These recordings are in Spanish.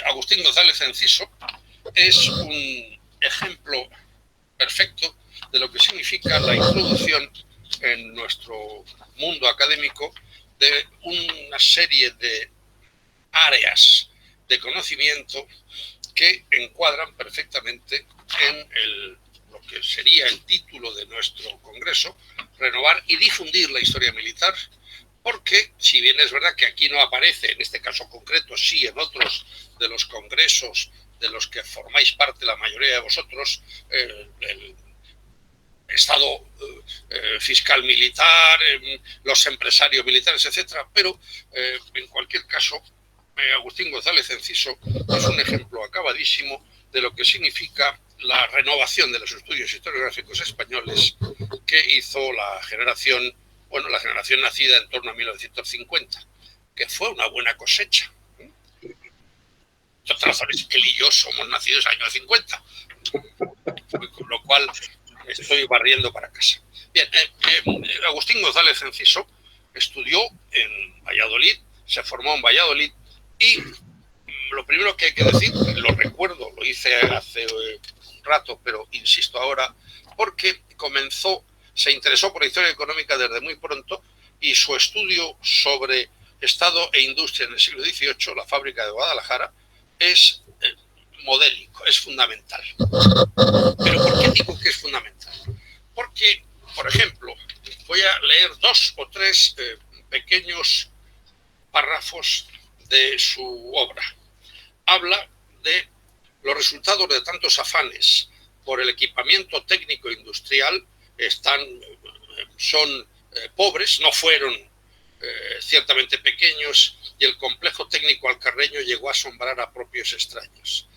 Agustín González Enciso es un ejemplo perfecto de lo que significa la introducción en nuestro mundo académico de una serie de áreas de conocimiento que encuadran perfectamente en lo que sería el título de nuestro congreso: renovar y difundir la historia militar. Porque, si bien es verdad que aquí no aparece, en este caso concreto, sí en otros de los congresos de los que formáis parte la mayoría de vosotros, el Estado fiscal militar, los empresarios militares, etcétera, pero en cualquier caso, Agustín González Enciso es un ejemplo acabadísimo de lo que significa la renovación de los estudios historiográficos españoles que hizo la generación nacida en torno a 1950, que fue una buena cosecha. Entre otras razones, él y yo somos nacidos en el año 50, con lo cual estoy barriendo para casa. Bien, Agustín González Enciso estudió en Valladolid, se formó en Valladolid y lo primero que hay que decir, lo recuerdo, lo hice hace un rato, pero insisto ahora, porque se interesó por la historia económica desde muy pronto y su estudio sobre Estado e industria en el siglo XVIII, la fábrica de Guadalajara, es modélico, es fundamental. ¿Pero por qué digo que es fundamental? Porque, por ejemplo, voy a leer 2 o 3 pequeños párrafos de su obra. Habla de los resultados de tantos afanes por el equipamiento técnico industrial. Son pobres, no fueron ciertamente pequeños, y el complejo técnico alcarreño llegó a asombrar a propios extraños.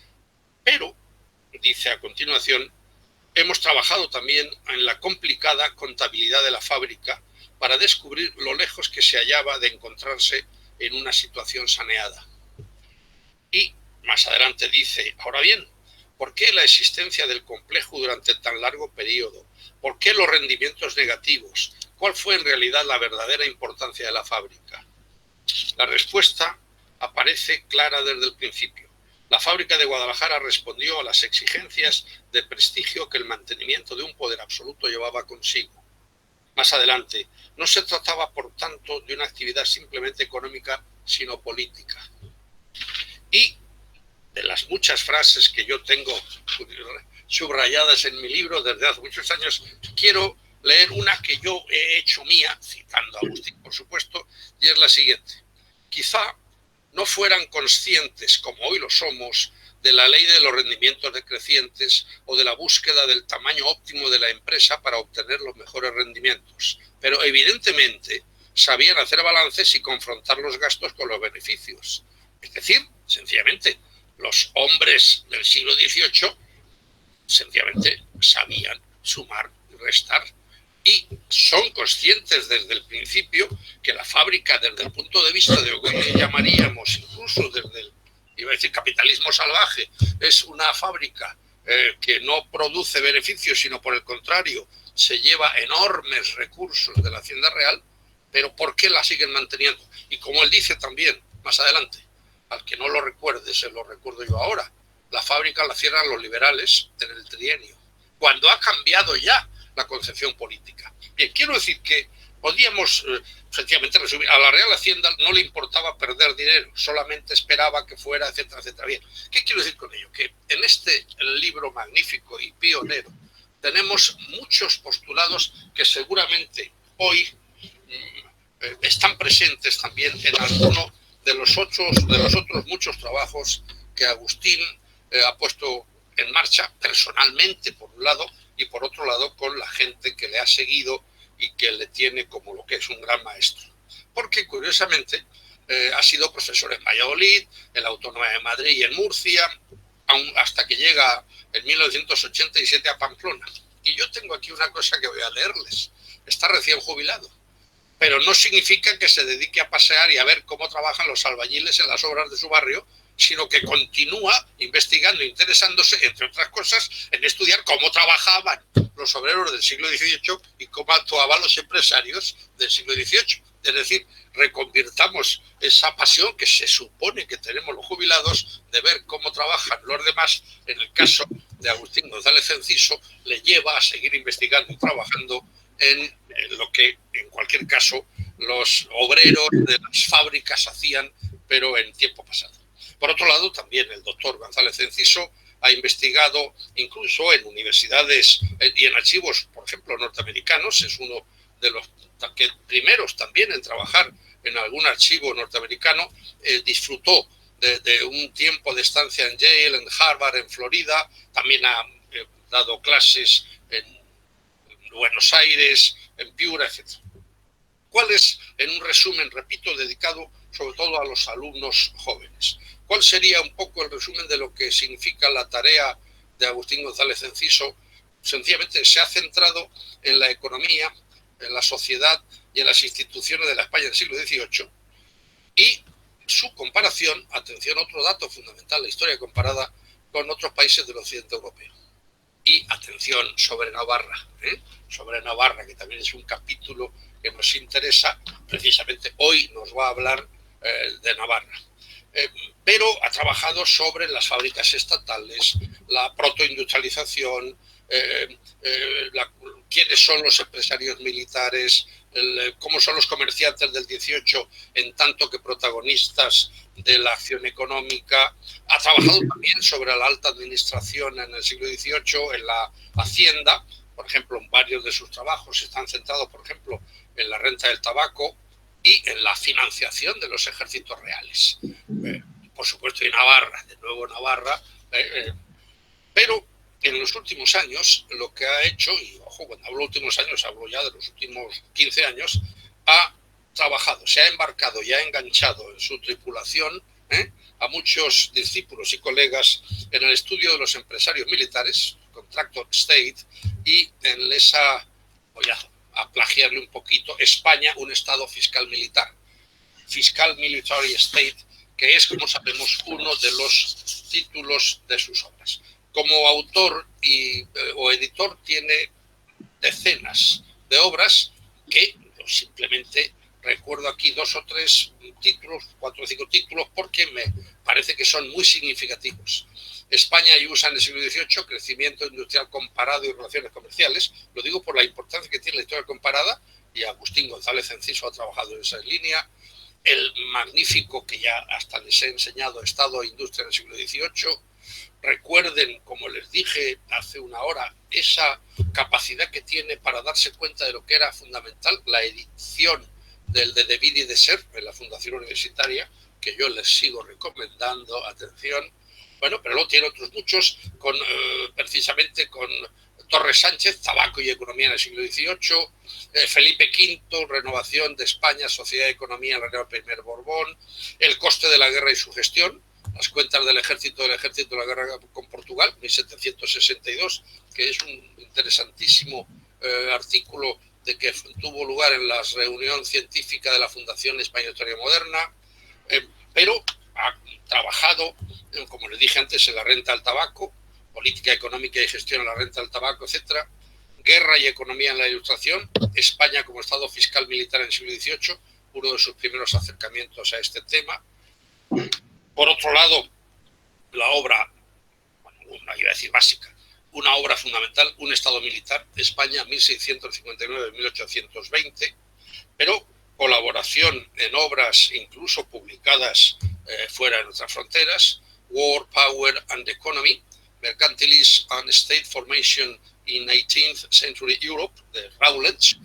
Pero, dice a continuación, hemos trabajado también en la complicada contabilidad de la fábrica para descubrir lo lejos que se hallaba de encontrarse en una situación saneada. Y más adelante dice, ahora bien, ¿por qué la existencia del complejo durante tan largo periodo? ¿Por qué los rendimientos negativos? ¿Cuál fue en realidad la verdadera importancia de la fábrica? La respuesta aparece clara desde el principio. La fábrica de Guadalajara respondió a las exigencias de prestigio que el mantenimiento de un poder absoluto llevaba consigo. Más adelante, no se trataba, por tanto, de una actividad simplemente económica, sino política. Y de las muchas frases que yo tengo subrayadas en mi libro desde hace muchos años, quiero leer una que yo he hecho mía, citando a Agustín, por supuesto, y es la siguiente. Quizá no fueran conscientes, como hoy lo somos, de la ley de los rendimientos decrecientes o de la búsqueda del tamaño óptimo de la empresa para obtener los mejores rendimientos, pero evidentemente sabían hacer balances y confrontar los gastos con los beneficios. Es decir, sencillamente, los hombres del siglo XVIII sencillamente sabían sumar y restar, y son conscientes desde el principio que la fábrica, desde el punto de vista de lo que llamaríamos incluso desde el, iba a decir, capitalismo salvaje, es una fábrica que no produce beneficios, sino por el contrario, se lleva enormes recursos de la hacienda real. Pero ¿por qué la siguen manteniendo? Y como él dice también más adelante, al que no lo recuerde, se lo recuerdo yo ahora, la fábrica la cierran los liberales en el trienio, cuando ha cambiado ya la concepción política. Bien, quiero decir que podíamos sencillamente resumir, a la Real Hacienda no le importaba perder dinero, solamente esperaba que fuera, etcétera, etcétera. Bien, ¿qué quiero decir con ello? Que en este libro magnífico y pionero tenemos muchos postulados que seguramente hoy están presentes también en alguno de los otros muchos trabajos que Agustín ha puesto en marcha personalmente, por un lado, y por otro lado con la gente que le ha seguido y que le tiene como lo que es un gran maestro. Porque, curiosamente, ha sido profesor en Valladolid, en la Autónoma de Madrid y en Murcia, hasta que llega en 1987 a Pamplona. Y yo tengo aquí una cosa que voy a leerles. Está recién jubilado, pero no significa que se dedique a pasear y a ver cómo trabajan los albañiles en las obras de su barrio, sino que continúa investigando, interesándose, entre otras cosas, en estudiar cómo trabajaban los obreros del siglo XVIII y cómo actuaban los empresarios del siglo XVIII. Es decir, reconvirtamos esa pasión que se supone que tenemos los jubilados de ver cómo trabajan los demás. En el caso de Agustín González Enciso, le lleva a seguir investigando y trabajando en lo que, en cualquier caso, los obreros de las fábricas hacían, pero en tiempo pasado. Por otro lado, también el doctor González Enciso ha investigado incluso en universidades y en archivos, por ejemplo, norteamericanos. Es uno de los primeros también en trabajar en algún archivo norteamericano. Disfrutó de un tiempo de estancia en Yale, en Harvard, en Florida. También ha dado clases en Buenos Aires, en Piura, etc. ¿Cuál es, en un resumen, repito, dedicado sobre todo a los alumnos jóvenes? ¿Cuál sería un poco el resumen de lo que significa la tarea de Agustín González Enciso? Sencillamente se ha centrado en la economía, en la sociedad y en las instituciones de la España del siglo XVIII, y su comparación, atención, otro dato fundamental, la historia comparada con otros países del occidente europeo. Y atención, sobre Navarra, sobre Navarra, que también es un capítulo que nos interesa. Precisamente hoy nos va a hablar de Navarra. Pero ha trabajado sobre las fábricas estatales, la protoindustrialización, quiénes son los empresarios militares, cómo son los comerciantes del 18 en tanto que protagonistas de la acción económica. Ha trabajado también sobre la alta administración en el siglo XVIII, en la hacienda. Por ejemplo, en varios de sus trabajos están centrados, por ejemplo, en la renta del tabaco y en la financiación de los ejércitos reales. Por supuesto, y Navarra, de nuevo Navarra, pero en los últimos años lo que ha hecho, y ojo, cuando hablo de últimos años, hablo ya de los últimos 15 años, ha trabajado, se ha embarcado y ha enganchado en su tripulación a muchos discípulos y colegas en el estudio de los empresarios militares, Contractor State, y en esa, voy a plagiarle un poquito, España, un estado fiscal militar, Fiscal Military State, que es, como sabemos, uno de los títulos de sus obras. Como autor o editor tiene decenas de obras que simplemente recuerdo aquí 2 o 3 títulos, 4 o 5 títulos, porque me parece que son muy significativos. España y USA en el siglo XVIII, crecimiento industrial comparado y relaciones comerciales. Lo digo por la importancia que tiene la historia comparada, y Agustín González Enciso ha trabajado en esa línea. El magnífico, que ya hasta les he enseñado, Estado e Industria en el siglo XVIII. Recuerden, como les dije hace una hora, esa capacidad que tiene para darse cuenta de lo que era fundamental, la edición del de David y de Ser en la Fundación Universitaria, que yo les sigo recomendando, atención. Bueno, pero luego tiene otros muchos, precisamente con Torres Sánchez, Tabaco y Economía en el siglo XVIII, Felipe V, Renovación de España, Sociedad y Economía en la Real I Borbón, El coste de la guerra y su gestión, las cuentas del ejército de la guerra con Portugal, 1762, que es un interesantísimo artículo de que tuvo lugar en la reunión científica de la Fundación España Historia Moderna, pero ha trabajado, como les dije antes, en la renta del tabaco, política económica y gestión en la renta del tabaco, etcétera. Guerra y economía en la Ilustración, España como Estado fiscal militar en el siglo XVIII, uno de sus primeros acercamientos a este tema. Por otro lado, la obra, bueno, iba a decir básica, una obra fundamental, Un Estado militar, España 1659-1820, pero colaboración en obras incluso publicadas fuera de nuestras fronteras, War, Power and Economy, Mercantilism and State Formation in 18th Century Europe, de Rowledge,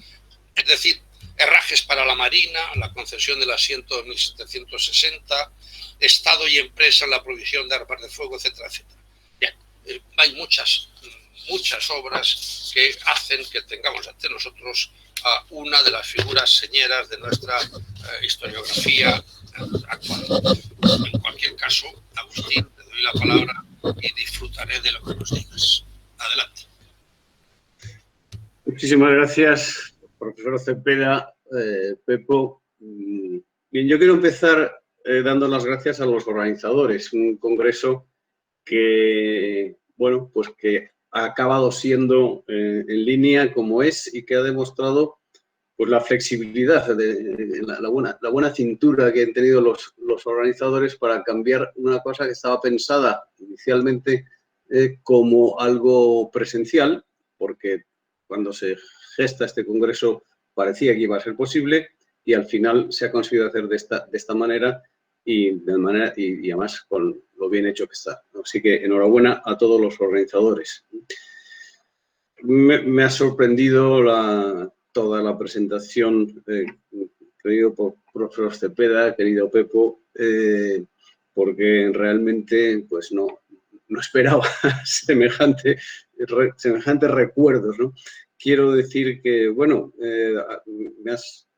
es decir, Herrajes para la Marina, la concesión del asiento de 1760, Estado y empresa en la provisión de armas de fuego, etcétera, etcétera. Bien, hay muchas obras que hacen que tengamos ante nosotros a una de las figuras señeras de nuestra historiografía actual. En cualquier caso, Agustín, te doy la palabra y disfrutaré de lo que nos digas. Adelante. Muchísimas gracias, profesor Cepeda, Pepo. Bien, yo quiero empezar dando las gracias a los organizadores. Un congreso que, bueno, pues que ha acabado siendo en línea como es y que ha demostrado pues la flexibilidad, la buena cintura que han tenido los organizadores para cambiar una cosa que estaba pensada inicialmente como algo presencial, porque cuando se gesta este congreso parecía que iba a ser posible y al final se ha conseguido hacer de esta manera y además con lo bien hecho que está. Así que enhorabuena a todos los organizadores. Me ha sorprendido toda la presentación, querido profesor Cepeda, querido Pepo, porque realmente pues no esperaba semejantes recuerdos, ¿no? Quiero decir que, bueno, me has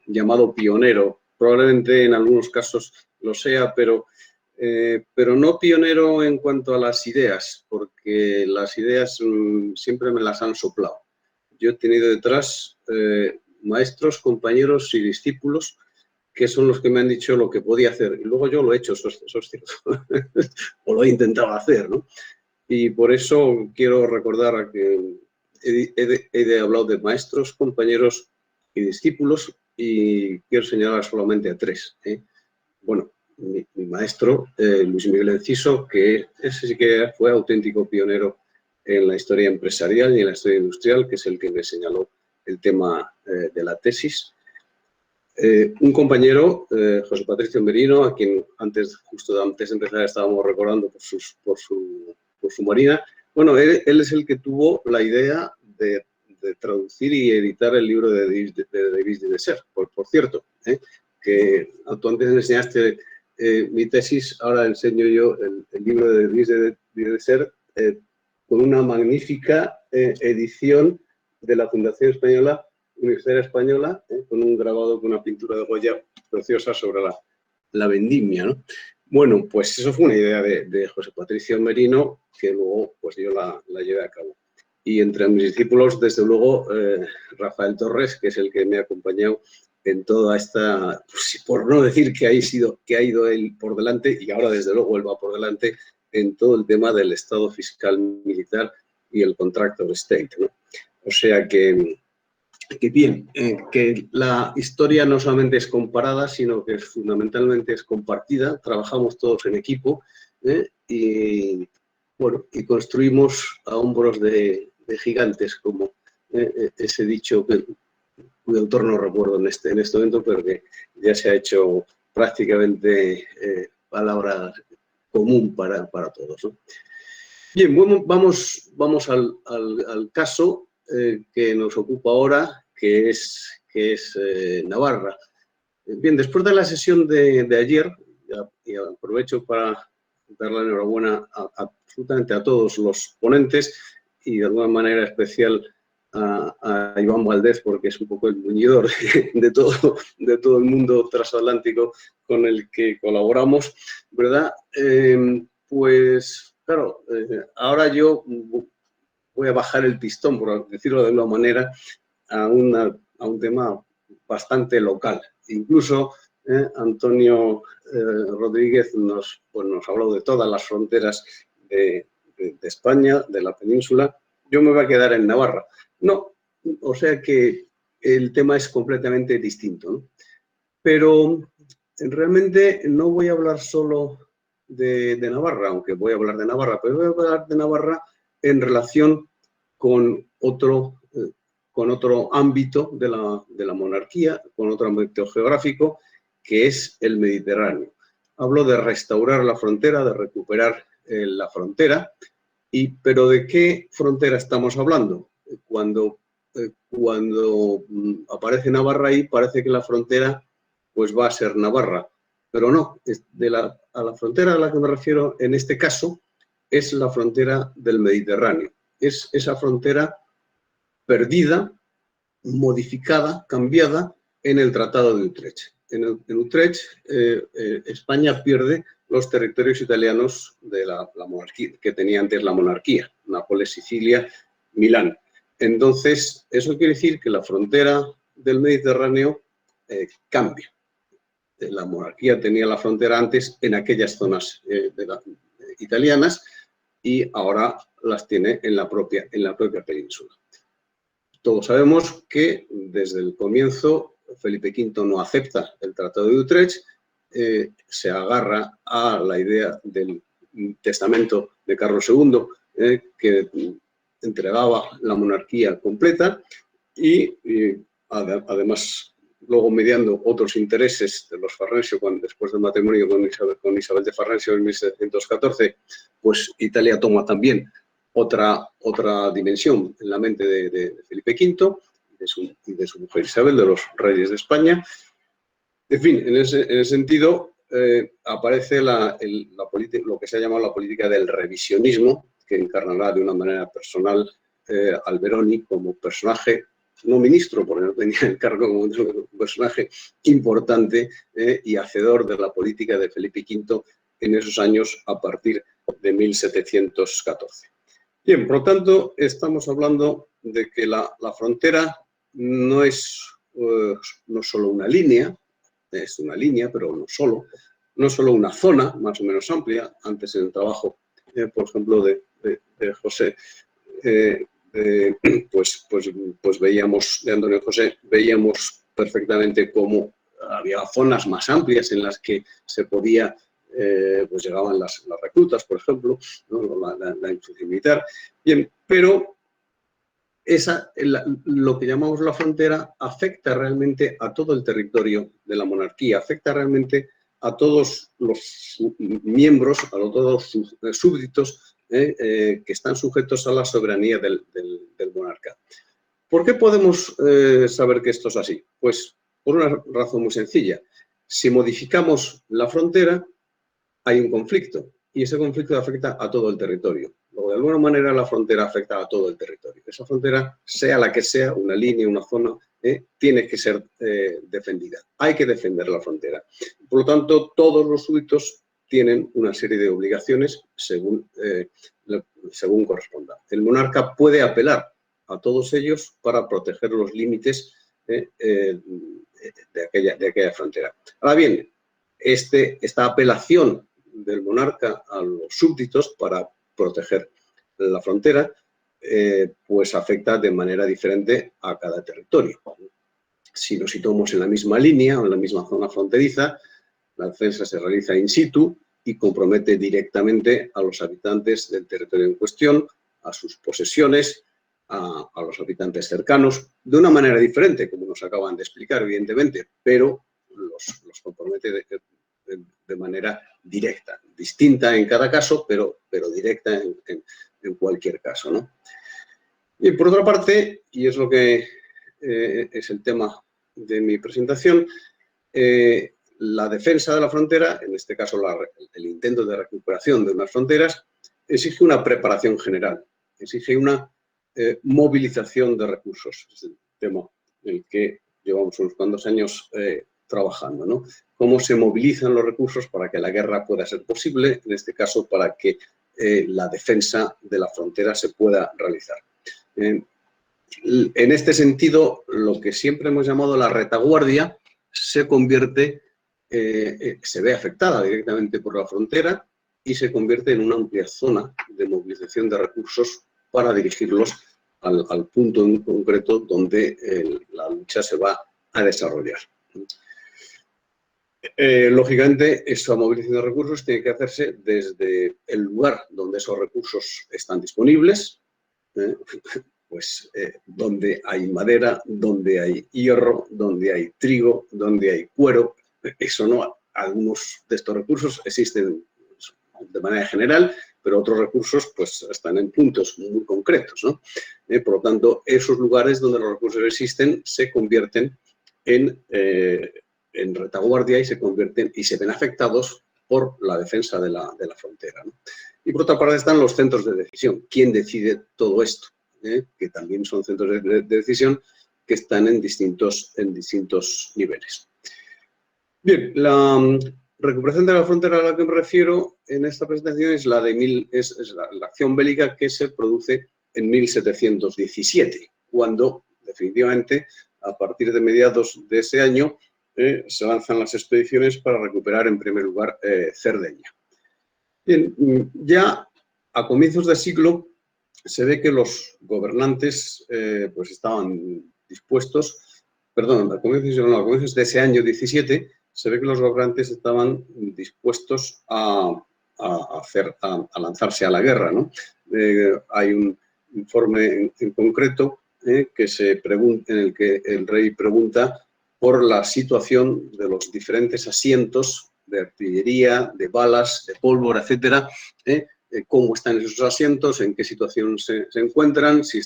llamado pionero, probablemente en algunos casos lo sea, pero no pionero en cuanto a las ideas, porque las ideas siempre me las han soplado. Yo he tenido detrás maestros, compañeros y discípulos que son los que me han dicho lo que podía hacer. Y luego yo lo he hecho, eso es cierto. O lo he intentado hacer, ¿no? Y por eso quiero recordar que he hablado de maestros, compañeros y discípulos y quiero señalar solamente a 3. Bueno, mi maestro, Luis Miguel Enciso, que ese sí que fue auténtico pionero en la historia empresarial y en la historia industrial, que es el que me señaló el tema de la tesis. Un compañero, José Patricio Merino, a quien justo antes de empezar estábamos recordando por su marina. Bueno, él es el que tuvo la idea de traducir y editar el libro de David Diderot, por cierto, que tú antes enseñaste mi tesis, ahora enseño yo el libro de David Diderot con una magnífica edición de la Fundación Española, Universidad Española, con un grabado con una pintura de Goya preciosa sobre la vendimia, ¿no? Bueno, pues eso fue una idea de José Patricio Merino, que luego pues yo la llevé a cabo. Y entre mis discípulos, desde luego, Rafael Torres, que es el que me ha acompañado en toda esta, pues, por no decir que ha ido él por delante, y ahora desde luego él va por delante en todo el tema del Estado fiscal militar y el contractor state, ¿no? O sea que bien, que la historia no solamente es comparada, sino que fundamentalmente es compartida, trabajamos todos en equipo y construimos a hombros de gigantes, como ese dicho cuyo autor no recuerdo en este momento, pero que ya se ha hecho prácticamente palabra común para todos, ¿no? Bien, bueno, vamos al caso que nos ocupa ahora, que es Navarra. Bien, después de la sesión de ayer, y aprovecho para dar la enhorabuena absolutamente a todos los ponentes y de alguna manera especial a Iván Valdés, porque es un poco el muñidor de todo el mundo transatlántico con el que colaboramos, ¿verdad? Pues, claro, ahora yo voy a bajar el pistón, por decirlo de alguna manera, a un tema bastante local. Incluso Antonio Rodríguez nos ha hablado de todas las fronteras de España, de la península. Yo me voy a quedar en Navarra. No, o sea que el tema es completamente distinto, ¿no? Pero realmente no voy a hablar solo de Navarra, aunque voy a hablar de Navarra, pero voy a hablar de Navarra en relación con otro ámbito de la monarquía, con otro ámbito geográfico, que es el Mediterráneo. Hablo de restaurar la frontera, de recuperar la frontera, pero ¿de qué frontera estamos hablando? Cuando aparece Navarra ahí, parece que la frontera pues va a ser Navarra, pero no, a la frontera a la que me refiero en este caso es la frontera del Mediterráneo. Es esa frontera perdida, modificada, cambiada en el Tratado de Utrecht. En Utrecht, España pierde los territorios italianos de la monarquía, que tenía antes la monarquía, Nápoles, Sicilia, Milán. Entonces, eso quiere decir que la frontera del Mediterráneo cambia. La monarquía tenía la frontera antes en aquellas zonas italianas y ahora las tiene en la propia península. Todos sabemos que desde el comienzo Felipe V no acepta el Tratado de Utrecht, se agarra a la idea del testamento de Carlos II, que entregaba la monarquía completa y además luego mediando otros intereses de los Farnesio, después del matrimonio con Isabel de Farnesio en 1714, pues Italia toma también otra dimensión en la mente de Felipe V y de su mujer Isabel, de los reyes de España. En fin, en ese sentido aparece lo que se ha llamado la política del revisionismo, que encarnará de una manera personal Alberoni como personaje, no ministro, porque no tenía el cargo, como un personaje importante y hacedor de la política de Felipe V en esos años a partir de 1714. Bien, por lo tanto, estamos hablando de que la frontera no es solo una línea, es una línea, pero no solo una zona más o menos amplia. Antes en el trabajo, por ejemplo, de José, pues veíamos, de Antonio José, veíamos perfectamente cómo había zonas más amplias en las que se podía, pues llegaban las reclutas, por ejemplo, ¿no? la instrucción militar. Bien, pero lo que llamamos la frontera afecta realmente a todo el territorio de la monarquía, afecta realmente a todos los miembros, a todos sus súbditos que están sujetos a la soberanía del monarca. ¿Por qué podemos saber que esto es así? Pues por una razón muy sencilla. Si modificamos la frontera, hay un conflicto y ese conflicto afecta a todo el territorio. De alguna manera la frontera afecta a todo el territorio. Esa frontera, sea la que sea, una línea, una zona, tiene que ser defendida. Hay que defender la frontera. Por lo tanto, todos los súbditos tienen una serie de obligaciones según corresponda. El monarca puede apelar a todos ellos para proteger los límites de aquella frontera. Ahora bien, esta apelación del monarca a los súbditos para proteger la frontera, pues afecta de manera diferente a cada territorio. Si nos situamos en la misma línea o en la misma zona fronteriza, la defensa se realiza in situ y compromete directamente a los habitantes del territorio en cuestión, a sus posesiones, a los habitantes cercanos, de una manera diferente, como nos acaban de explicar, evidentemente, pero los compromete de manera directa, distinta en cada caso, pero directa en cualquier caso, ¿no? Y por otra parte, y es lo que es el tema de mi presentación, la defensa de la frontera, en este caso el intento de recuperación de unas fronteras, exige una preparación general, exige una movilización de recursos. Es el tema en el que llevamos unos cuantos años trabajando, ¿no? Cómo se movilizan los recursos para que la guerra pueda ser posible, en este caso para que la defensa de la frontera se pueda realizar. En este sentido, lo que siempre hemos llamado la retaguardia se ve afectada directamente por la frontera y se convierte en una amplia zona de movilización de recursos para dirigirlos al punto en concreto donde la lucha se va a desarrollar. Lógicamente, esa movilización de recursos tiene que hacerse desde el lugar donde esos recursos están disponibles, pues donde hay madera, donde hay hierro, donde hay trigo, donde hay cuero. Eso no, algunos de estos recursos existen de manera general, pero otros recursos pues están en puntos muy concretos, ¿no? Por lo tanto, esos lugares donde los recursos existen se convierten en retaguardia y se ven afectados por la defensa de la frontera, ¿no? Y por otra parte están los centros de decisión. ¿Quién decide todo esto? Que también son centros de decisión que están en distintos niveles. Bien, la recuperación de la frontera a la que me refiero en esta presentación es la acción bélica que se produce en 1717, cuando definitivamente a partir de mediados de ese año se lanzan las expediciones para recuperar en primer lugar Cerdeña. Bien, ya a comienzos del siglo se ve que los gobernantes pues estaban dispuestos, perdón, a comienzos de ese año 17, se ve que los gobernantes estaban dispuestos a lanzarse a la guerra, ¿no? Hay un informe en concreto en el que el rey pregunta por la situación de los diferentes asientos de artillería, de balas, de pólvora, etcétera, cómo están esos asientos, en qué situación se encuentran, si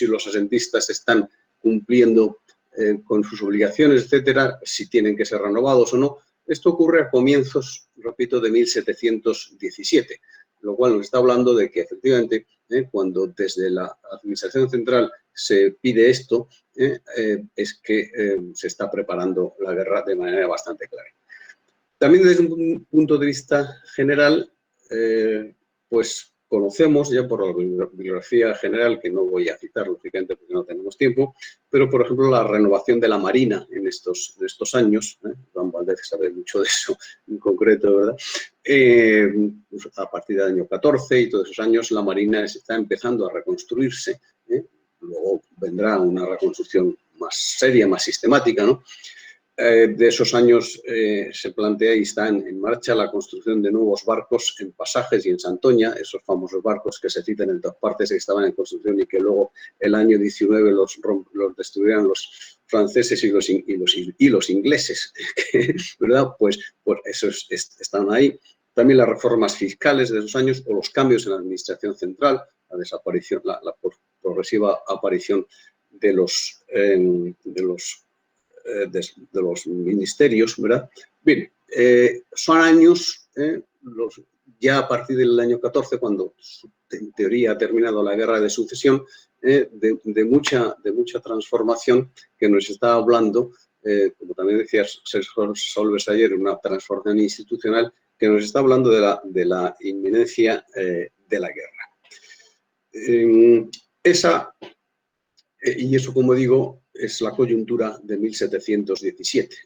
los asentistas están cumpliendo con sus obligaciones, etcétera, si tienen que ser renovados o no. Esto ocurre a comienzos, repito, de 1717, lo cual nos está hablando de que efectivamente cuando desde la Administración Central se pide esto, es que se está preparando la guerra de manera bastante clara. También desde un punto de vista general, pues conocemos ya por la bibliografía general, que no voy a citar lógicamente porque no tenemos tiempo, pero por ejemplo la renovación de la Marina en estos años, Juan Valdez sabe mucho de eso en concreto, ¿verdad? Pues a partir del año 14 y todos esos años la Marina se está empezando a reconstruirse, luego vendrá una reconstrucción más seria, más sistemática, ¿no? De esos años se plantea y está en marcha la construcción de nuevos barcos en Pasajes y en Santoña, esos famosos barcos que se citan en todas partes que estaban en construcción y que luego el año 19 los destruirán los franceses y los ingleses, ¿verdad? Pues esos están ahí. También las reformas fiscales de esos años o los cambios en la administración central, la desaparición, la progresiva aparición de los ministerios, ¿verdad? Bien, son años, ya a partir del año 14, cuando en teoría ha terminado la guerra de sucesión, de mucha transformación que nos está hablando, como también decía Sergio Solves ayer, una transformación institucional que nos está hablando de la inminencia de la guerra. Y eso, como digo, es la coyuntura de 1717,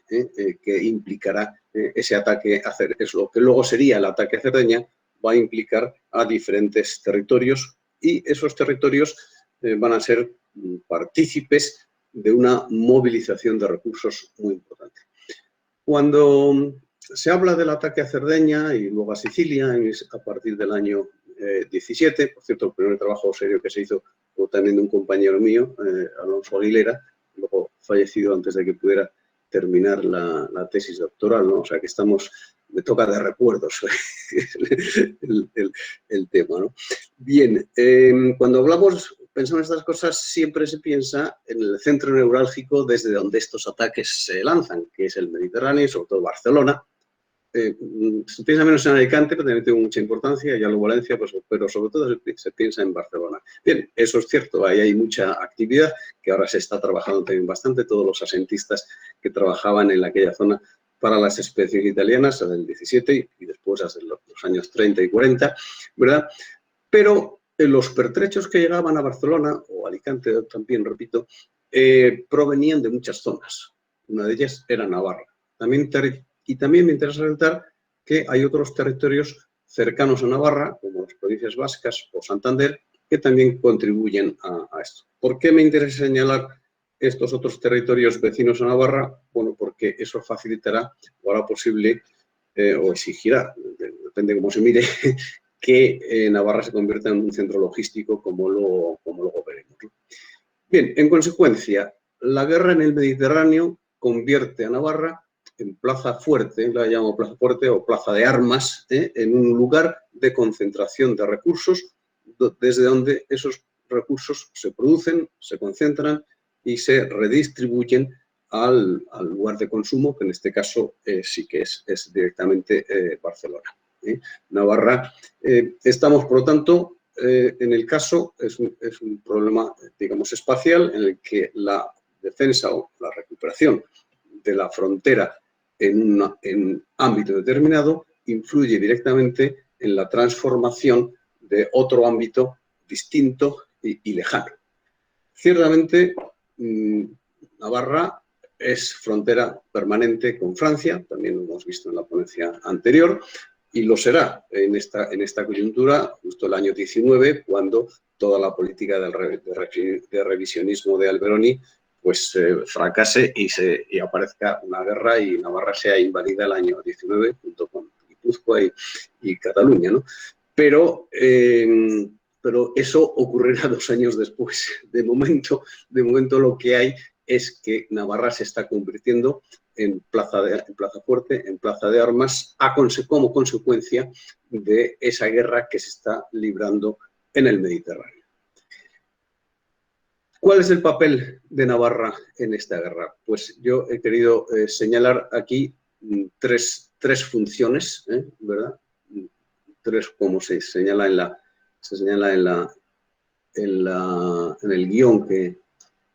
que implicará ese ataque a Cerdeña. Es lo que luego sería el ataque a Cerdeña, va a implicar a diferentes territorios y esos territorios van a ser partícipes de una movilización de recursos muy importante. Cuando se habla del ataque a Cerdeña y luego a Sicilia a partir del año 17, por cierto, el primer trabajo serio que se hizo fue también de un compañero mío, Alonso Aguilera, luego fallecido antes de que pudiera terminar la tesis doctoral, ¿no? O sea que me toca de recuerdos el tema, ¿no? Bien, cuando pensamos en estas cosas, siempre se piensa en el centro neurálgico desde donde estos ataques se lanzan, que es el Mediterráneo, sobre todo Barcelona. Se piensa menos en Alicante, pero también tiene mucha importancia, y algo Valencia, pues, pero sobre todo se piensa en Barcelona. Bien, eso es cierto, ahí hay mucha actividad, que ahora se está trabajando también bastante, todos los asentistas que trabajaban en aquella zona para las expediciones italianas, hasta el 17 y después hasta los años 30 y 40, ¿verdad? Pero los pertrechos que llegaban a Barcelona, o Alicante también, repito, provenían de muchas zonas. Una de ellas era Navarra. Y también me interesa resaltar que hay otros territorios cercanos a Navarra, como las provincias vascas o Santander, que también contribuyen a esto. ¿Por qué me interesa señalar estos otros territorios vecinos a Navarra? Bueno, porque eso facilitará o hará posible o exigirá, depende de cómo se mire, que Navarra se convierta en un centro logístico como luego veremos, ¿no? Bien, en consecuencia, la guerra en el Mediterráneo convierte a Navarra en plaza fuerte, la llamo plaza fuerte o plaza de armas, en un lugar de concentración de recursos, desde donde esos recursos se producen, se concentran y se redistribuyen al lugar de consumo, que en este caso sí que es directamente Barcelona. Navarra. Estamos, por lo tanto, en el caso, es un problema, digamos, espacial, en el que la defensa o la recuperación de la frontera en un ámbito determinado influye directamente en la transformación de otro ámbito distinto y lejano. Ciertamente, Navarra es frontera permanente con Francia, también lo hemos visto en la ponencia anterior, Y lo será en esta coyuntura, justo el año 19, cuando toda la política de revisionismo de Alberoni pues fracase y aparezca una guerra y Navarra sea invadida el año 19 junto con Guipúzcoa y Cataluña, ¿no? Pero eso ocurrirá 2 años después. De momento lo que hay es que Navarra se está convirtiendo en plaza fuerte, en plaza de armas, como consecuencia de esa guerra que se está librando en el Mediterráneo. ¿Cuál es el papel de Navarra en esta guerra? Pues yo he querido señalar aquí tres funciones, ¿verdad? Tres, como se señala en el guión que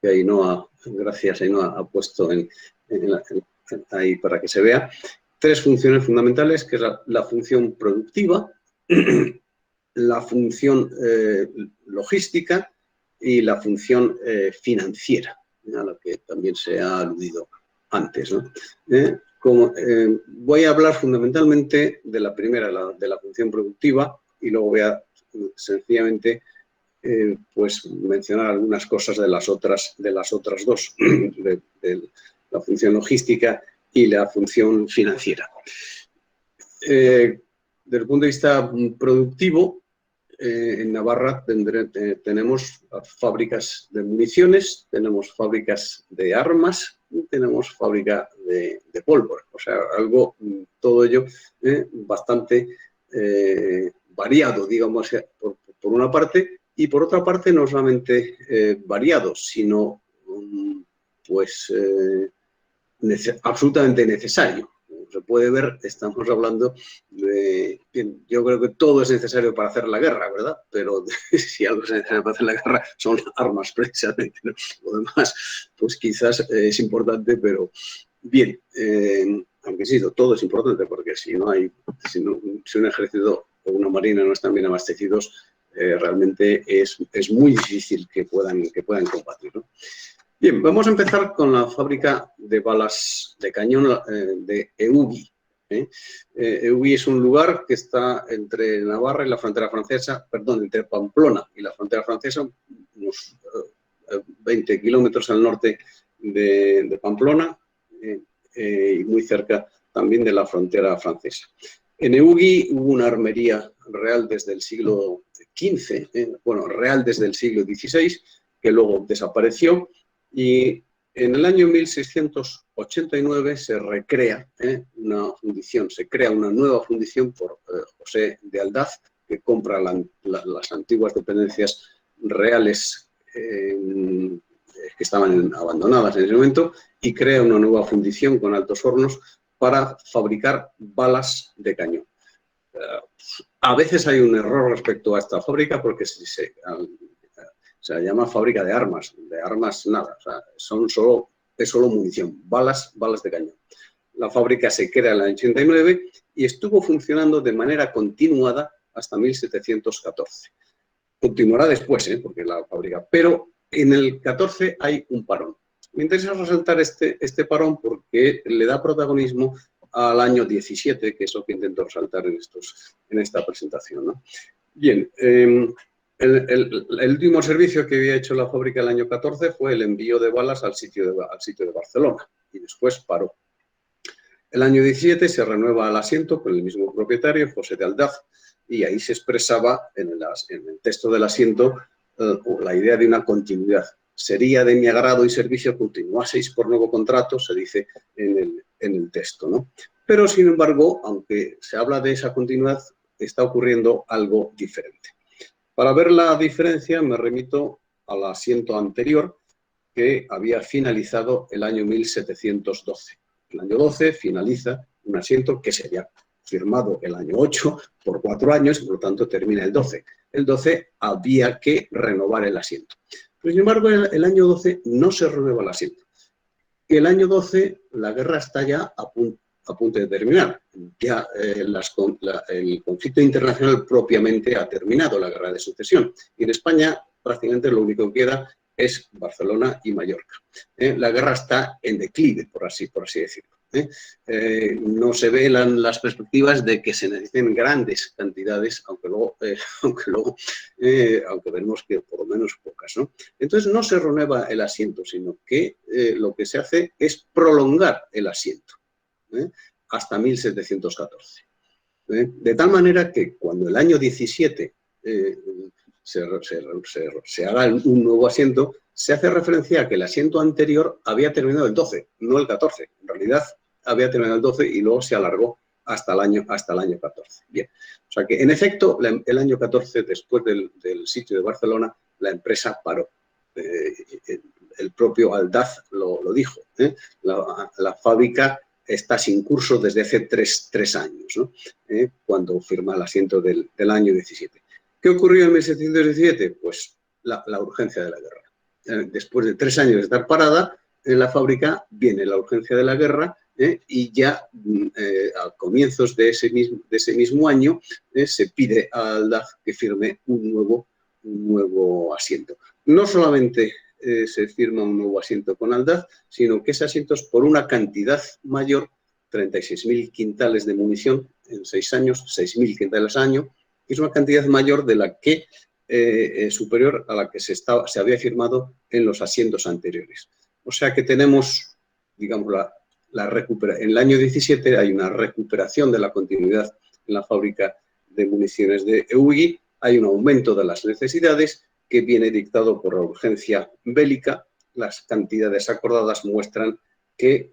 Ainhoa, gracias Ainhoa, ha puesto ahí para que se vea. 3 funciones fundamentales, que es la función productiva, la función logística y la función financiera, a la que también se ha aludido antes, ¿no? Voy a hablar fundamentalmente de la primera, de la función productiva, y luego voy a sencillamente pues mencionar algunas cosas de las otras 2, de la función logística y la función financiera. Desde el punto de vista productivo, en Navarra tenemos fábricas de municiones, tenemos fábricas de armas, tenemos fábrica de pólvora. O sea, todo ello bastante variado, digamos, por una parte, y por otra parte no solamente variado, sino pues absolutamente necesario. Se puede ver, estamos hablando de... Bien, yo creo que todo es necesario para hacer la guerra, ¿verdad? Pero si algo es necesario para hacer la guerra son armas, precisamente, ¿no? Lo demás, pues quizás es importante, pero bien, aunque sí, todo es importante, porque si un ejército o una marina no están bien abastecidos, realmente es muy difícil que puedan combatir, ¿no? Bien, vamos a empezar con la fábrica de balas de cañón de Éhuguy. Éhuguy es un lugar que está entre Navarra y la frontera francesa, perdón, entre Pamplona y la frontera francesa, unos 20 kilómetros al norte de Pamplona y muy cerca también de la frontera francesa. En Éhuguy hubo una armería real desde el siglo XV, real desde el siglo XVI, que luego desapareció. Y en el año 1689 se recrea una fundición, se crea una nueva fundición por José de Aldaz, que compra las antiguas dependencias reales que estaban abandonadas en ese momento y crea una nueva fundición con altos hornos para fabricar balas de cañón. A veces hay un error respecto a esta fábrica porque se llama fábrica de armas nada, o sea, es solo munición, balas de cañón. La fábrica se crea en el año 89 y estuvo funcionando de manera continuada hasta 1714. Continuará después, porque la fábrica, pero en el 14 hay un parón. Me interesa resaltar este parón porque le da protagonismo al año 17, que es lo que intento resaltar en esta presentación, ¿no? Bien, el último servicio que había hecho la fábrica el año 14 fue el envío de balas al sitio de Barcelona y después paró. El año 17 se renueva el asiento con el mismo propietario, José de Aldaz, y ahí se expresaba en el texto del asiento la idea de una continuidad. Sería de mi agrado y servicio que continuaseis por nuevo contrato, se dice en el texto, ¿no? Pero, sin embargo, aunque se habla de esa continuidad, está ocurriendo algo diferente. Para ver la diferencia me remito al asiento anterior que había finalizado el año 1712. El año 12 finaliza un asiento que se había firmado el año 8 por 4 años y por lo tanto termina el 12. El 12 había que renovar el asiento. Pero, sin embargo, el año 12 no se renueva el asiento. El año 12 la guerra está ya a punto de terminar. Ya el conflicto internacional propiamente ha terminado, la guerra de sucesión. Y en España prácticamente lo único que queda es Barcelona y Mallorca. La guerra está en declive, por así decirlo. No se ven las perspectivas de que se necesiten grandes cantidades, aunque vemos que por lo menos pocas, ¿no? Entonces no se renueva el asiento, sino que lo que se hace es prolongar el asiento hasta 1714. De tal manera que cuando el año 17 se haga un nuevo asiento, se hace referencia a que el asiento anterior había terminado el 12, no el 14. En realidad había terminado el 12 y luego se alargó hasta el año 14. Bien, o sea que en efecto el año 14, después del sitio de Barcelona, la empresa paró. El propio Aldaz lo dijo. La fábrica está sin curso desde hace tres años, ¿no? Cuando firma el asiento del año 17. ¿Qué ocurrió en 1717? Pues la urgencia de la guerra. Después de 3 años de estar parada, en la fábrica viene la urgencia de la guerra y ya a comienzos de ese mismo año se pide a Aldaz que firme un nuevo asiento. No solamente se firma un nuevo asiento con Aldaz, sino que ese asiento es por una cantidad mayor, 36.000 quintales de munición en 6 años, 6.000 quintales al año, que es una cantidad mayor de la que superior a la que se había firmado en los asientos anteriores. O sea que tenemos, digamos, en el año 17 hay una recuperación de la continuidad en la fábrica de municiones de EUGI, hay un aumento de las necesidades que viene dictado por la urgencia bélica. Las cantidades acordadas muestran que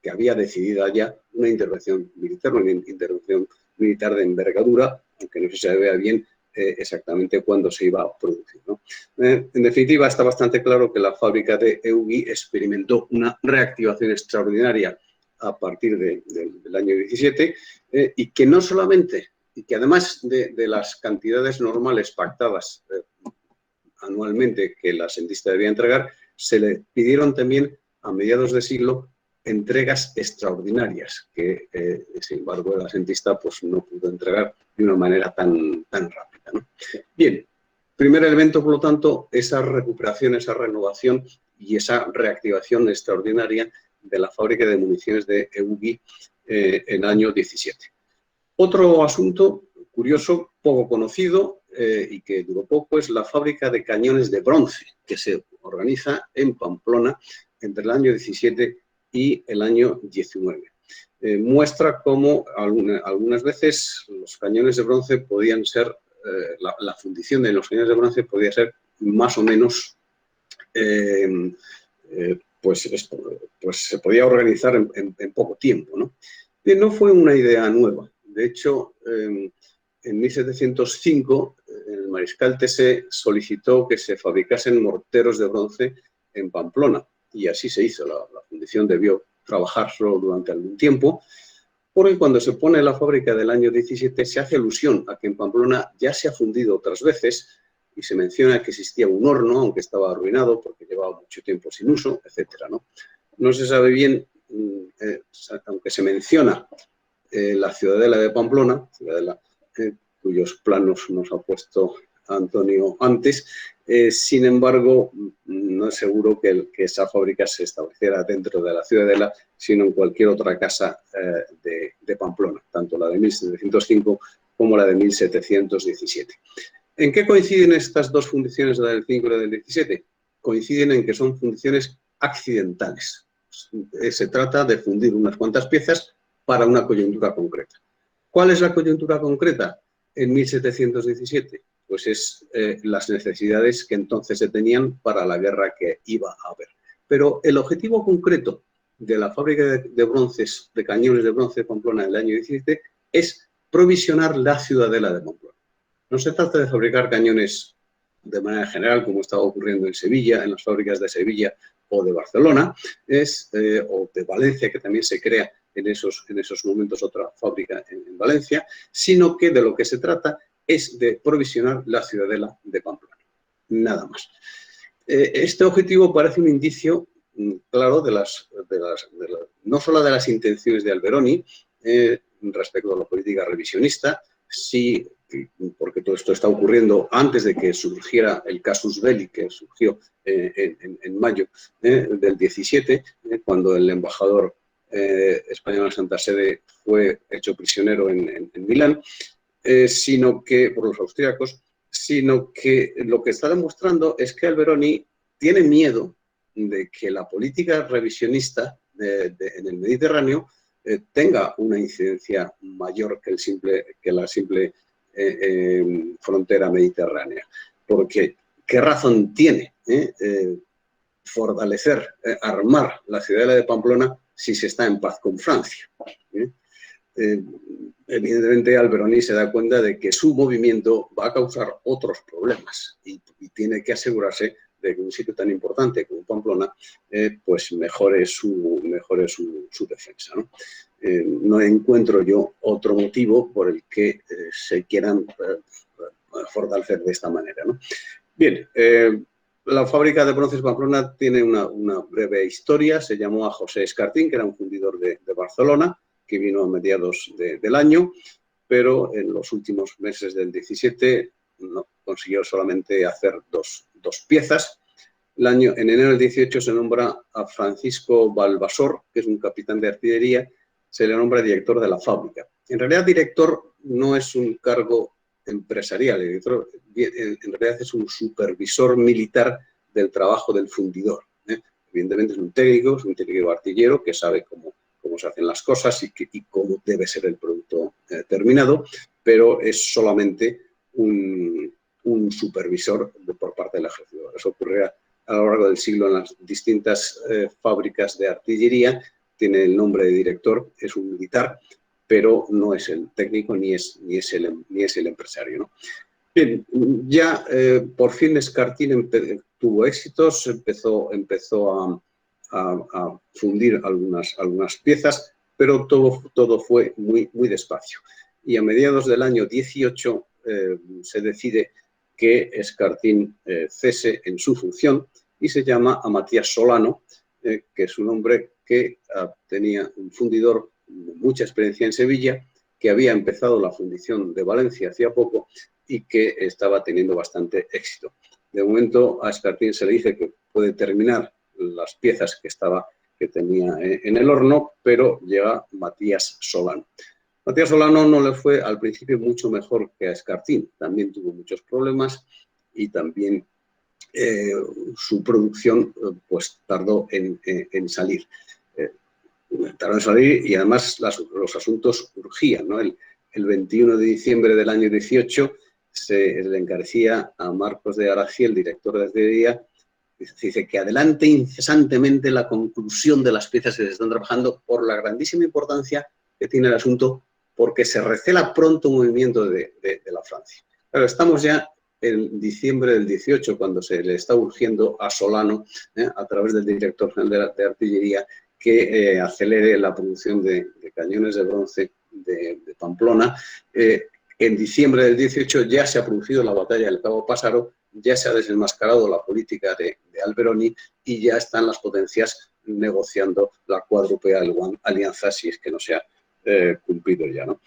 que había decidida ya una intervención militar de envergadura, aunque no se vea bien exactamente cuándo se iba a producir, ¿no? En definitiva, está bastante claro que la fábrica de EUGI experimentó una reactivación extraordinaria a partir del año 17 y que no solamente, y que además de las cantidades normales pactadas anualmente que la asentista debía entregar, se le pidieron también a mediados de siglo entregas extraordinarias que, sin embargo, el asentista pues, no pudo entregar de una manera tan rápida, ¿no? Bien, primer elemento, por lo tanto, esa recuperación, esa renovación y esa reactivación extraordinaria de la fábrica de municiones de EUGI en el año 17. Otro asunto curioso, poco conocido y que duró poco, es la fábrica de cañones de bronce que se organiza en Pamplona entre el año 17 y el año 19. Muestra cómo algunas veces los cañones de bronce podían ser, la fundición de los cañones de bronce podía ser más o menos, pues se podía organizar en poco tiempo, ¿no? Y no fue una idea nueva. De hecho, en 1705 el mariscal Tese solicitó que se fabricasen morteros de bronce en Pamplona y así se hizo. La fundición debió trabajar solo durante algún tiempo, porque cuando se pone la fábrica del año 17 se hace alusión a que en Pamplona ya se ha fundido otras veces y se menciona que existía un horno, aunque estaba arruinado porque llevaba mucho tiempo sin uso, etcétera, ¿no? No se sabe bien, aunque se menciona la ciudadela de Pamplona, ciudadela cuyos planos nos ha puesto Antonio antes, sin embargo, no es seguro que esa fábrica se estableciera dentro de la ciudadela, sino en cualquier otra casa de Pamplona, tanto la de 1705 como la de 1717. ¿En qué coinciden estas dos fundiciones, la del 5 y la del 17? Coinciden en que son fundiciones accidentales. Se trata de fundir unas cuantas piezas para una coyuntura concreta. ¿Cuál es la coyuntura concreta en 1717? Pues es las necesidades que entonces se tenían para la guerra que iba a haber. Pero el objetivo concreto de la fábrica de cañones de bronce de Pamplona del año 17 es provisionar la ciudadela de Pamplona. No se trata de fabricar cañones de manera general, como estaba ocurriendo en Sevilla, en las fábricas de Sevilla o de Barcelona, o de Valencia, que también se crea en esos momentos otra fábrica en Valencia, sino que de lo que se trata es de provisionar la ciudadela de Pamplona, nada más. Este objetivo parece un indicio claro no solo de las intenciones de Alberoni respecto a la política revisionista, sí, porque todo esto está ocurriendo antes de que surgiera el casus belli, que surgió en mayo del 17, cuando el embajador español en Santa Sede fue hecho prisionero en Milán, sino que, por los austríacos, sino que lo que está demostrando es que Alberoni tiene miedo de que la política revisionista en el Mediterráneo tenga una incidencia mayor que la simple frontera mediterránea. Porque, ¿qué razón tiene fortalecer, armar la ciudadela de Pamplona si se está en paz con Francia? Evidentemente Alberoni se da cuenta de que su movimiento va a causar otros problemas y tiene que asegurarse de que un sitio tan importante como Pamplona pues mejore su defensa, ¿no? No encuentro yo otro motivo por el que se quieran fortalecer de esta manera, ¿no? Bien, la fábrica de bronces Pamplona tiene una breve historia. Se llamó a José Escartín, que era un fundidor de Barcelona, que vino a mediados del año, pero en los últimos meses del 17 no, consiguió solamente hacer dos piezas. En enero del 18 se nombra a Francisco Balbasor, que es un capitán de artillería, se le nombra director de la fábrica. En realidad, director no es un cargo empresarial, el director en realidad es un supervisor militar del trabajo del fundidor. Evidentemente es un técnico artillero que sabe cómo se hacen las cosas y cómo debe ser el producto terminado, pero es solamente un supervisor por parte del ejército. Eso ocurre a lo largo del siglo en las distintas fábricas de artillería. Tiene el nombre de director, es un militar, pero no es el técnico ni es el empresario, ¿no? Bien, ya por fin Escartín tuvo éxitos, empezó a fundir algunas piezas, pero todo fue muy despacio. Y a mediados del año 18 se decide que Escartín cese en su función y se llama a Matías Solano, que es un hombre que tenía un fundidor de mucha experiencia en Sevilla, que había empezado la fundición de Valencia hacía poco y que estaba teniendo bastante éxito. De momento a Escartín se le dice que puede terminar las piezas que tenía en el horno, pero llega Matías Solano. Matías Solano no le fue al principio mucho mejor que a Escartín, también tuvo muchos problemas y también su producción pues tardó en salir. Tardó en salir y además los asuntos urgían, ¿no? El 21 de diciembre del año 18 se le encarecía a Marcos de Arací, el director de artillería, dice que adelante incesantemente la conclusión de las piezas que se están trabajando por la grandísima importancia que tiene el asunto, porque se recela pronto un movimiento de la Francia. Claro, estamos ya en diciembre del 18, cuando se le está urgiendo a Solano, a través del director general de artillería, que acelere la producción de cañones de bronce de Pamplona. En diciembre del 18 ya se ha producido la batalla del Cabo Pásaro, ya se ha desenmascarado la política de Alberoni y ya están las potencias negociando la cuádruple alianza, si es que no se ha cumplido ya, ¿no?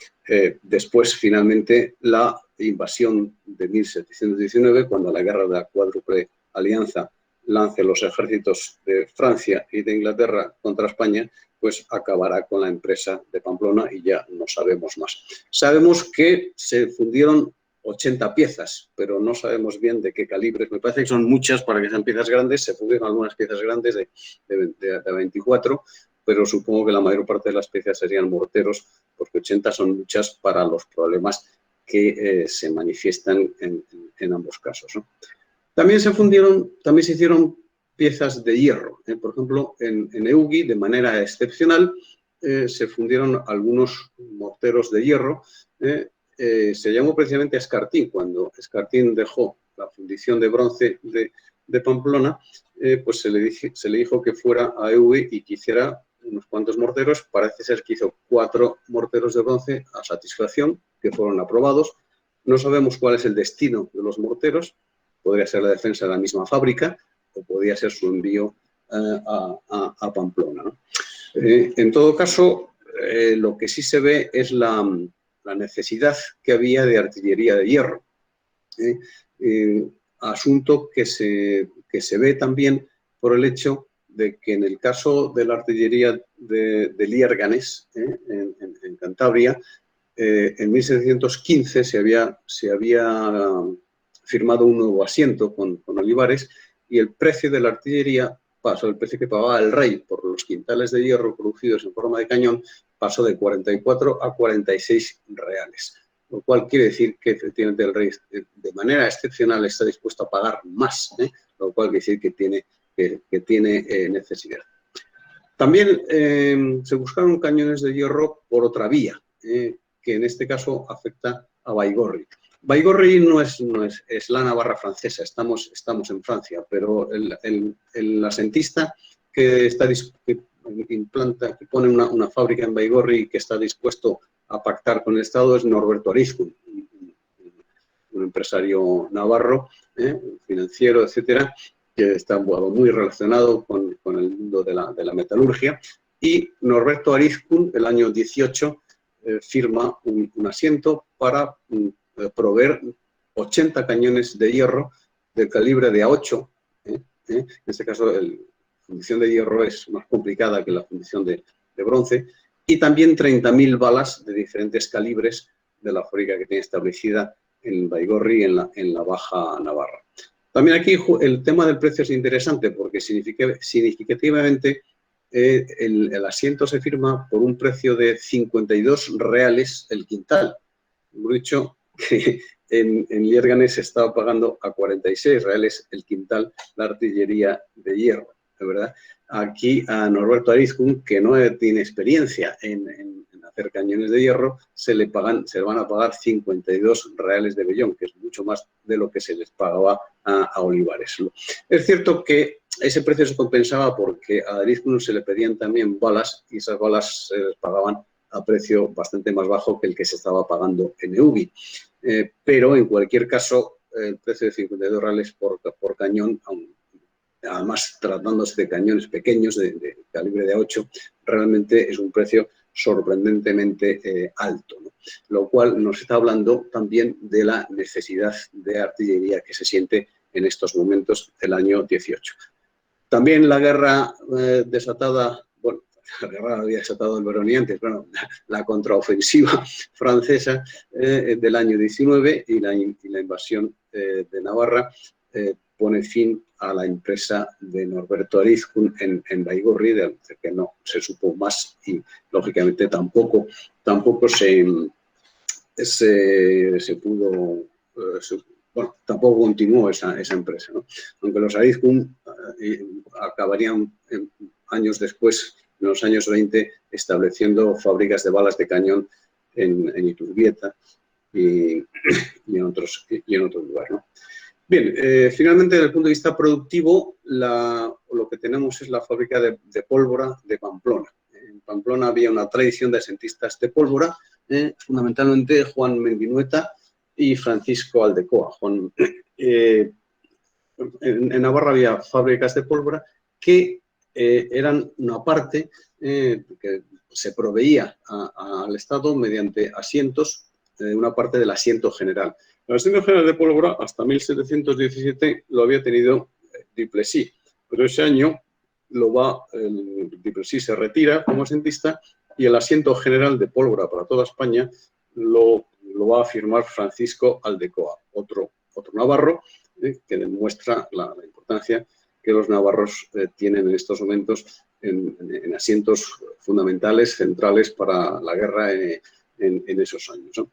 Después, finalmente, la invasión de 1719, cuando la guerra de la cuádruple alianza lance los ejércitos de Francia y de Inglaterra contra España, pues acabará con la empresa de Pamplona y ya no sabemos más. Sabemos que se fundieron 80 piezas, pero no sabemos bien de qué calibre. Me parece que son muchas para que sean piezas grandes. Se fundieron algunas piezas grandes de 24, pero supongo que la mayor parte de las piezas serían morteros, porque 80 son muchas para los problemas que se manifiestan en ambos casos, ¿no? También se hicieron piezas de hierro. Por ejemplo, en Eugui, de manera excepcional, se fundieron algunos morteros de hierro. Se llamó precisamente a Escartín. Cuando Escartín dejó la fundición de bronce de Pamplona, pues se le dijo que fuera a Eugui y que hiciera unos cuantos morteros. Parece ser que hizo 4 morteros de bronce a satisfacción, que fueron aprobados. No sabemos cuál es el destino de los morteros. Podría ser la defensa de la misma fábrica o podría ser su envío a Pamplona, ¿no? En todo caso, lo que sí se ve es la la necesidad que había de artillería de hierro. Asunto que se ve también por el hecho de que en el caso de la artillería de Liérganes, en Cantabria, en 1715 se había firmado un nuevo asiento con Olivares, y el precio de la artillería pasó, el precio que pagaba el rey por los quintales de hierro producidos en forma de cañón, pasó de 44 a 46 reales. Lo cual quiere decir que efectivamente el rey de manera excepcional está dispuesto a pagar más, lo cual quiere decir que tiene necesidad. También se buscaron cañones de hierro por otra vía, que en este caso afecta a Baigorri. Baigorri no es la Navarra francesa, estamos en Francia, pero el asentista que pone una fábrica en Baigorri y que está dispuesto a pactar con el Estado es Norberto Arizkun, un empresario navarro, financiero, etcétera, que está muy relacionado con el mundo de la metalurgia. Y Norberto Arizkun, el año 18, firma un asiento para proveer 80 cañones de hierro del calibre de A8. En este caso, la fundición de hierro es más complicada que la fundición de bronce. Y también 30.000 balas de diferentes calibres de la fábrica que tiene establecida en Baigorri, en la Baja Navarra. También aquí el tema del precio es interesante porque significativamente el asiento se firma por un precio de 52 reales el quintal. Hemos dicho que en Liérganes se estaba pagando a 46 reales el quintal la artillería de hierro, de verdad. Aquí a Norberto Arizkun, que no tiene experiencia en hacer cañones de hierro, se le van a pagar 52 reales de vellón, que es mucho más de lo que se les pagaba a Olivares. Es cierto que ese precio se compensaba porque a Arizkun se le pedían también balas, y esas balas se les pagaban a precio bastante más bajo que el que se estaba pagando en Eubi. Pero en cualquier caso, el precio de 52 reales por cañón, además tratándose de cañones pequeños de calibre de 8, realmente es un precio sorprendentemente alto, ¿no? Lo cual nos está hablando también de la necesidad de artillería que se siente en estos momentos del año 18. También la guerra desatada, bueno, la guerra había desatado el Veroni antes, bueno, la contraofensiva francesa del año 19 y la invasión de Navarra pone fin a la empresa de Norberto Arizkun en Baigorri, de que no se supo más y, lógicamente, tampoco se pudo... bueno, tampoco continuó esa empresa, ¿no? Aunque los Arizkun acabarían años después, en los años 20, estableciendo fábricas de balas de cañón en Iturbieta y en otros lugares, ¿no? Bien, finalmente, desde el punto de vista productivo, lo que tenemos es la fábrica de pólvora de Pamplona. En Pamplona había una tradición de asentistas de pólvora, fundamentalmente Juan Mendinueta y Francisco Aldecoa. En Navarra había fábricas de pólvora que eran una parte que se proveía al Estado mediante asientos, una parte del asiento general. El asiento general de pólvora hasta 1717 lo había tenido Duplessis, pero ese año Duplessis se retira como asentista y el asiento general de pólvora para toda España lo va a firmar Francisco Aldecoa, otro navarro, que demuestra la importancia que los navarros tienen en estos momentos en asientos fundamentales, centrales para la guerra en esos años, ¿no?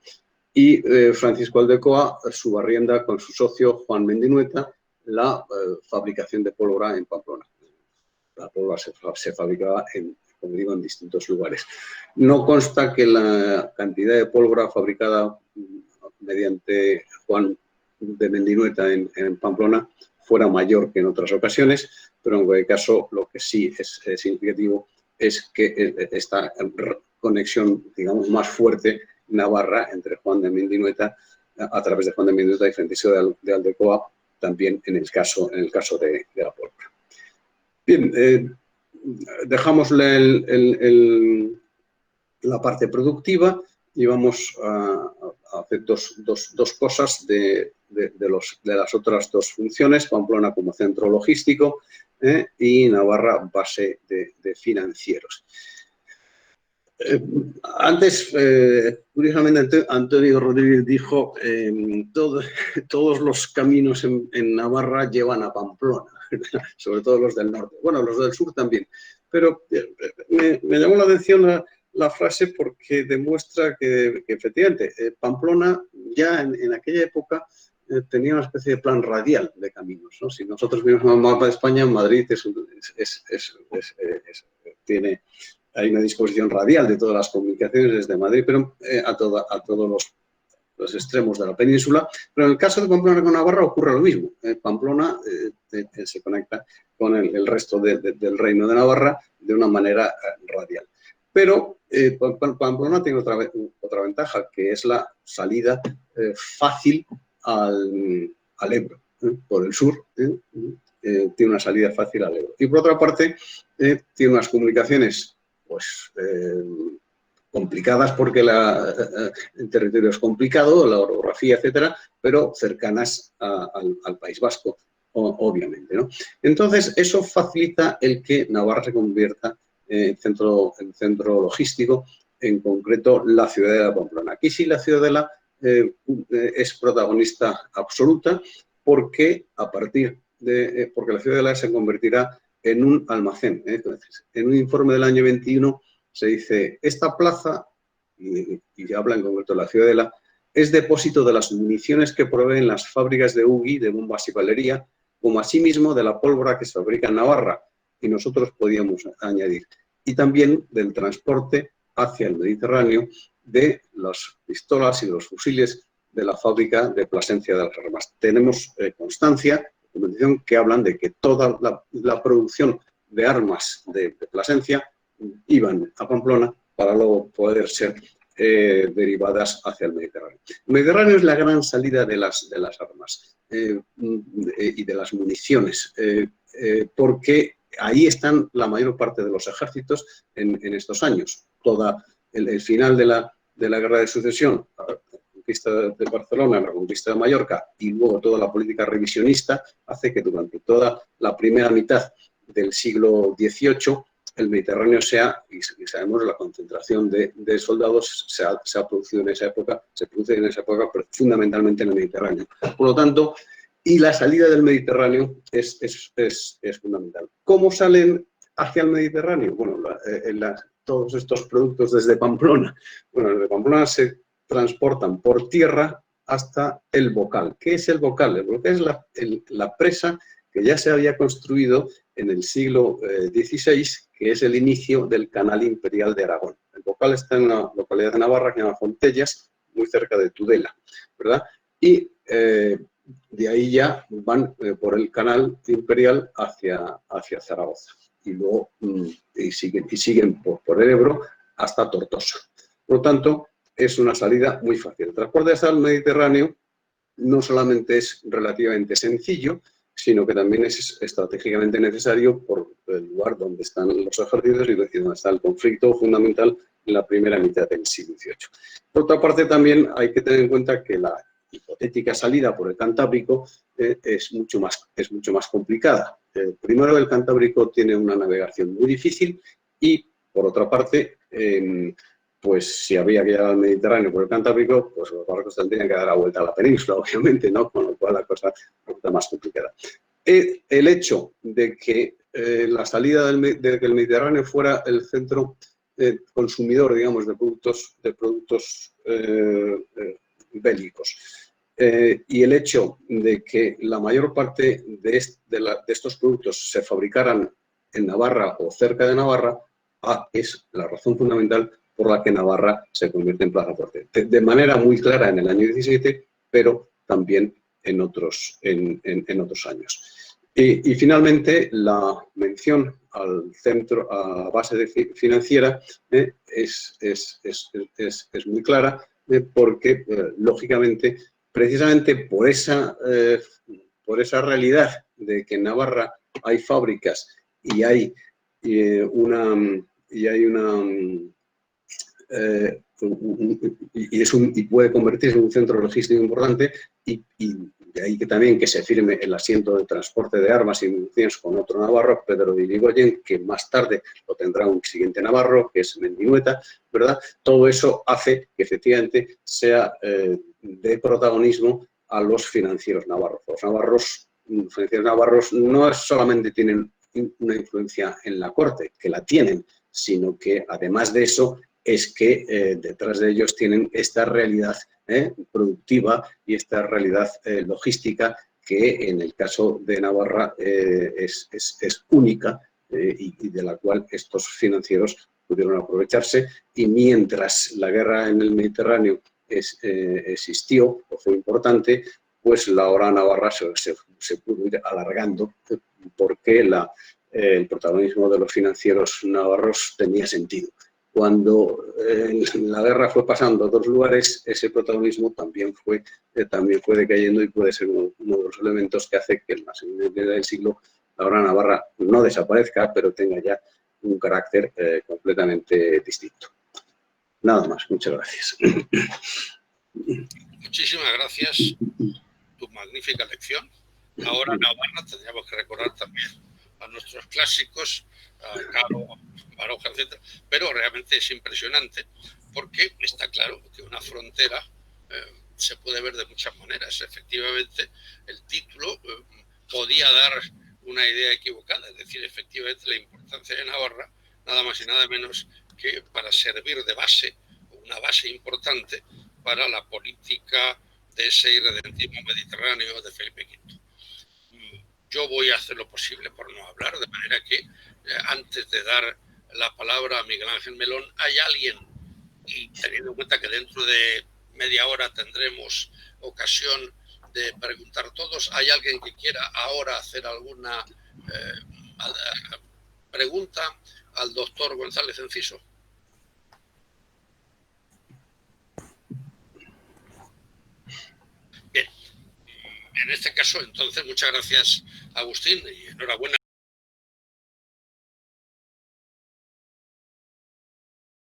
Y Francisco Aldecoa subarrienda con su socio Juan Mendinueta la fabricación de pólvora en Pamplona. La pólvora se fabricaba, como digo, en distintos lugares. No consta que la cantidad de pólvora fabricada mediante Juan de Mendinueta en Pamplona fuera mayor que en otras ocasiones, pero en cualquier caso lo que sí es significativo es que esta conexión, digamos, más fuerte navarra entre Juan de Mendinueta, a través de Juan de Mendinueta y Francisco de Aldecoa, también en el caso de la pólvora. Bien, dejamos la parte productiva íbamos a hacer dos cosas de las otras dos funciones, Pamplona como centro logístico y Navarra base de financieros. Antes, curiosamente, Antonio Rodríguez dijo todos los caminos en Navarra llevan a Pamplona, sobre todo los del norte. Bueno, los del sur también. Pero me llamó la atención la frase porque demuestra que efectivamente Pamplona ya en aquella época tenía una especie de plan radial de caminos, ¿no? Si nosotros vemos el mapa de España, Madrid hay una disposición radial de todas las comunicaciones desde Madrid, pero a todos los extremos de la península. Pero en el caso de Pamplona con Navarra ocurre lo mismo. Pamplona se conecta con el resto del reino de Navarra de una manera radial. Pero Pamplona tiene otra ventaja, que es la salida fácil al Ebro. Por el sur tiene una salida fácil al Ebro. Y por otra parte, tiene unas comunicaciones pues complicadas porque el territorio es complicado, la orografía, etcétera, pero cercanas al País Vasco, obviamente, ¿no? Entonces, eso facilita el que Navarra se convierta en centro logístico, en concreto la ciudadela de Pamplona. Aquí sí la ciudadela es protagonista absoluta porque porque la ciudadela se convertirá en un almacén. Entonces, en un informe del año 21 se dice, esta plaza, y habla en concreto de la ciudadela, es depósito de las municiones que proveen las fábricas de UGI, de bombas y valería, como asimismo de la pólvora que se fabrica en Navarra, y nosotros podíamos añadir, y también del transporte hacia el Mediterráneo de las pistolas y los fusiles de la fábrica de Plasencia de las Armas. Tenemos constancia, documentación, que hablan de que toda la producción de armas de Plasencia iban a Pamplona para luego poder ser derivadas hacia el Mediterráneo. El Mediterráneo es la gran salida de las armas y de las municiones, porque ahí están la mayor parte de los ejércitos en estos años. El final de la Guerra de Sucesión, la conquista de Barcelona, la conquista de Mallorca y luego toda la política revisionista hace que durante toda la primera mitad del siglo XVIII el Mediterráneo sea, y sabemos la concentración de soldados se ha producido en esa época, se produce en esa época, pero fundamentalmente en el Mediterráneo. Por lo tanto, y la salida del Mediterráneo es fundamental. ¿Cómo salen hacia el Mediterráneo? Bueno, todos estos productos desde Pamplona. Bueno, desde Pamplona se transportan por tierra hasta el Bocal. ¿Qué es el Bocal? El Bocal es la presa que ya se había construido en el siglo XVI, que es el inicio del Canal Imperial de Aragón. El Bocal está en una localidad de Navarra que se llama Fontellas, muy cerca de Tudela, ¿verdad? Y de ahí ya van por el Canal Imperial hacia Zaragoza. Y luego siguen por el Ebro hasta Tortosa. Por lo tanto, es una salida muy fácil. El transporte hasta el Mediterráneo no solamente es relativamente sencillo, sino que también es estratégicamente necesario por el lugar donde están los ejércitos y donde está el conflicto fundamental en la primera mitad del siglo XVIII. Por otra parte, también hay que tener en cuenta que la hipotética salida por el Cantábrico es mucho más complicada. Primero, el Cantábrico tiene una navegación muy difícil y, por otra parte, pues si había que llegar al Mediterráneo por el Cantábrico, pues los barcos tendrían que dar la vuelta a la península, obviamente, ¿no? Con lo cual la cosa resulta más complicada. El hecho de que la salida de que el Mediterráneo fuera el centro consumidor, digamos, de productos bélicos, y el hecho de que la mayor parte de estos productos se fabricaran en Navarra o cerca de Navarra, es la razón fundamental por la que Navarra se convierte en plaza fuerte. De manera muy clara en el año 17, pero también en otros años. Y finalmente, la mención al centro, a la base financiera, es muy clara, porque, lógicamente, precisamente por esa realidad de que en Navarra hay fábricas y hay una y puede convertirse en un centro logístico importante, y de ahí que también que se firme el asiento de transporte de armas y municiones con otro navarro, Pedro de Irigoyen, que más tarde lo tendrá un siguiente navarro, que es Mendinueta, ¿verdad? Todo eso hace que efectivamente sea de protagonismo a los financieros navarros. Los financieros navarros no solamente tienen una influencia en la corte, que la tienen, sino que además de eso es que detrás de ellos tienen esta realidad productiva y esta realidad logística que en el caso de Navarra es única y de la cual estos financieros pudieron aprovecharse, y mientras la guerra en el Mediterráneo existió o fue importante, pues la hora Navarra se pudo ir alargando porque el protagonismo de los financieros navarros tenía sentido. Cuando la guerra fue pasando a otros lugares, ese protagonismo también fue decayendo, y puede ser uno de los elementos que hace que en la segunda mitad del siglo la hora Navarra no desaparezca, pero tenga ya un carácter completamente distinto. Nada más, muchas gracias. Muchísimas gracias, tu magnífica lección. Ahora Navarra tendríamos que recordar también a nuestros clásicos, a Caro, Baroja, etc. Pero realmente es impresionante, porque está claro que una frontera se puede ver de muchas maneras. Efectivamente, el título podía dar una idea equivocada, es decir, efectivamente la importancia de Navarra, nada más y nada menos que para servir de base, una base importante para la política de ese irredentismo mediterráneo de Felipe V. Yo voy a hacer lo posible por no hablar, de manera que antes de dar la palabra a Miguel Ángel Melón, hay alguien, y teniendo en cuenta que dentro de media hora tendremos ocasión de preguntar todos, ¿hay alguien que quiera ahora hacer alguna pregunta al doctor González Enciso? Bien, en este caso, entonces, muchas gracias, Agustín, y enhorabuena.